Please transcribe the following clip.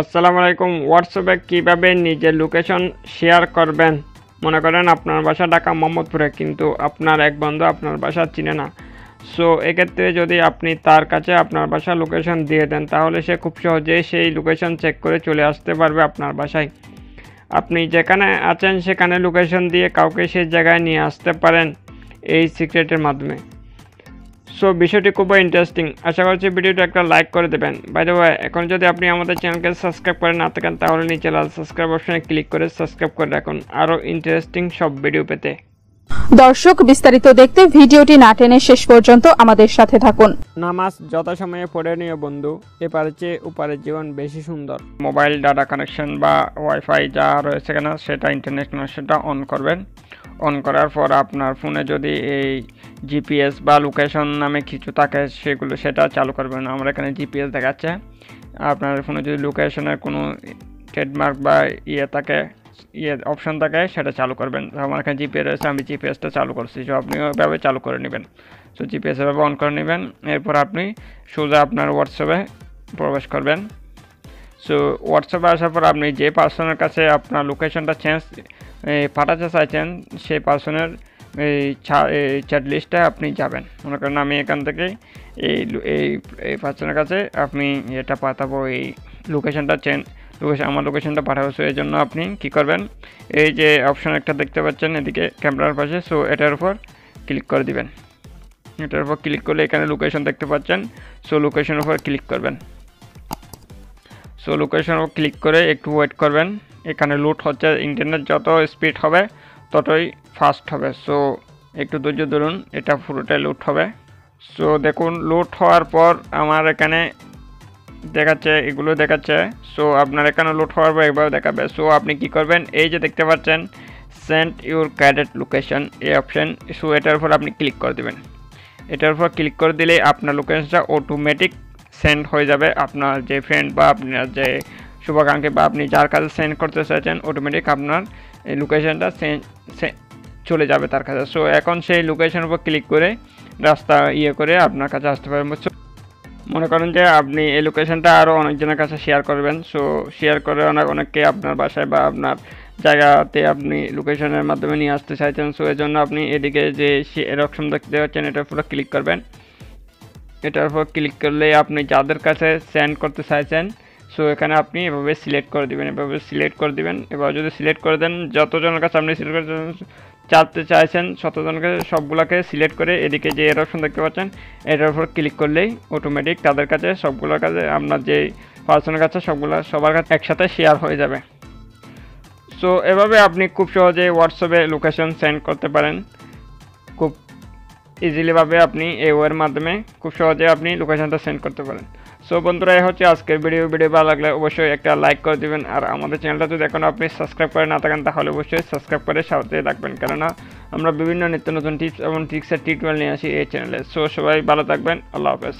আসসালামু আলাইকুম। হোয়াটসঅ্যাপে কিভাবে নিজের লোকেশন শেয়ার করবেন। মনে করেন আপনার বাসা ঢাকা মোহাম্মদপুরে, কিন্তু আপনার এক বন্ধু আপনার বাসা চিনে না। সো এক্ষেত্রে যদি আপনি তার কাছে আপনার বাসা লোকেশন দিয়ে দেন, তাহলে সে খুব সহজেই সেই লোকেশন চেক করে চলে আসতে পারবে আপনার বাসায়। আপনি যেখানে আছেন সেখানে লোকেশন দিয়ে কাউকে সেই জায়গায় নিয়ে আসতে পারেন এই সিক্রেটের মাধ্যমে। সো বিষয়টি খুবই ইন্টারেস্টিং। আশা করছি ভিডিওটা একটা লাইক করে দেবেন। বাই দ্য ওয়ে, এখন যদি আপনি আমাদের চ্যানেলকে সাবস্ক্রাইব করে না থাকেন, তাহলে নিচে লাল সাবস্ক্রাইব অপশনে ক্লিক করে সাবস্ক্রাইব করে রাখুন আরও ইন্টারেস্টিং সব ভিডিও পেতে। দর্শক, বিস্তারিত দেখতে ভিডিওটি না টেনে শেষ পর্যন্ত আমাদের সাথে থাকুন। নামাজ যথাসময়ে পড়ে নিও বন্ধু, এপারে চেয়ে ওপারের জীবন বেশি সুন্দর। মোবাইল ডাটা কানেকশন বা ওয়াইফাই যা রয়েছে কিনা সেটা ইন্টারনেট কানেকশনটা অন করবেন। অন করার পর আপনার ফোনে যদি এই জিপিএস বা লোকেশন নামে কিছু থাকে সেটা চালু করবেন। আমার এখানে জিপিএস দেখাচ্ছে। আপনার ফোনে যদি লোকেশনের কোনো ট্রেডমার্ক বা অপশন থাকে সেটা চালু করবেন। আমার এখানে জিপিএস রয়েছে, আমি জিপিএসটা চালু করছি। সো আপনিও এভাবে চালু করে নেবেন। সো জিপিএস এভাবে অন করে নেবেন। এরপর আপনি সোজা আপনার হোয়াটসঅ্যাপে প্রবেশ করবেন। সো হোয়াটসঅ্যাপে আসার পর আপনি যে পার্সনের কাছে আপনার লোকেশনটা পাঠাতে চাইছেন সেই পার্সনের এই চ্যাট লিস্টে আপনি যাবেন। মনে করেন আমি এখান থেকে এই পার্সনের কাছে আপনি এটা পাঠাবো, এই আমার লোকেশনটা পাঠাবো। সো এই জন্য আপনি কী করবেন, এই যে অপশন একটা দেখতে পাচ্ছেন এদিকে ক্যামেরার পাশে, সো এটার উপর ক্লিক করে দিবেন। এটার উপর ক্লিক করলে এখানে লোকেশন দেখতে পাচ্ছেন। সো লোকেশনের উপর ক্লিক করবেন। সো লোকেশনের উপর ক্লিক করে একটু ওয়েট করবেন। এখানে লোড হচ্ছে। ইন্টারনেট যত স্পিড হবে ততই ফাস্ট হবে। সো একটু ধৈর্য ধরুন, এটা পুরোটাই লোড হবে। সো দেখুন, লোড হওয়ার পর আমার এখানে এগুলো দেখাচ্ছে। সো আপনার এখানে লোড হওয়ার পর একবার দেখাবে। সো আপনি কি করবেন, এই যে দেখতে পাচ্ছেন সেন্ড ইউর ক্যারেক্ট লোকেশন এই অপশন। সো এটার উপর আপনি ক্লিক করে দেবেন। এটার উপর ক্লিক করে দিলে আপনার লোকেশনটা অটোমেটিক সেন্ড হয়ে যাবে আপনার যে ফ্রেন্ড বা আপনার যে শুভাকাঙ্ক্ষী বা আপনি যার কাছে সেন্ড করতে চাইছেন, অটোমেটিক আপনার এই লোকেশনটা চলে যাবে তার কাছে। সো এখন সেই লোকেশনের উপর ক্লিক করে রাস্তা করে আপনার কাছে আসতে পারবেন। মনে করেন যে আপনি এই লোকেশনটা আরও অনেকজনের কাছে শেয়ার করবেন। সো শেয়ার করে অনেককে আপনার বাসায় বা আপনার জায়গাতে আপনি লোকেশনের মাধ্যমে নিয়ে আসতে চাইছেন। সো এর জন্য আপনি এদিকে যে এর অপশন দেখতে পাচ্ছেন এটার উপর ক্লিক করবেন। এটার উপর ক্লিক করলে আপনি যাদের কাছে সেন্ড করতে চাইছেন, সো এখানে আপনি এভাবে সিলেক্ট করে দেবেন। এবার যদি সিলেক্ট করে দেন, যতজনের কাছে আপনি সিলেক্ট করে চাইতে চাইছেন ততজনকে সবগুলোকে সিলেক্ট করে এদিকে যে এর অপশন দেখতে পাচ্ছেন এটার উপর ক্লিক করলেই অটোমেটিক তাদের কাছে সবগুলোর কাছে আপনার যে পার্সনের কাছে সবার কাছে একসাথে শেয়ার হয়ে যাবে। সো এভাবে আপনি খুব সহজে হোয়াটসঅ্যাপে লোকেশন সেন্ড করতে পারেন। খুব ইজিলিভাবে আপনি এই ওয়ের মাধ্যমে খুব সহজে আপনি লোকেশনটা সেন্ড করতে পারেন। সো বন্ধুরা, এই হচ্ছে আজকের ভিডিও ভালো লাগলে অবশ্যই একটা লাইক করে দেবেন। আর আমাদের চ্যানেলটা যদি এখনও আপনি সাবস্ক্রাইব করে না থাকেন, তাহলে অবশ্যই সাবস্ক্রাইব করে সাথে রাখবেন, কেননা আমরা বিভিন্ন নিত্য নতুন টিপস এবং ট্রিক্সের টিউটোরিয়াল নিয়ে আসি এই চ্যানেলে। সো সবাই ভালো থাকবেন। আল্লাহ হাফেজ।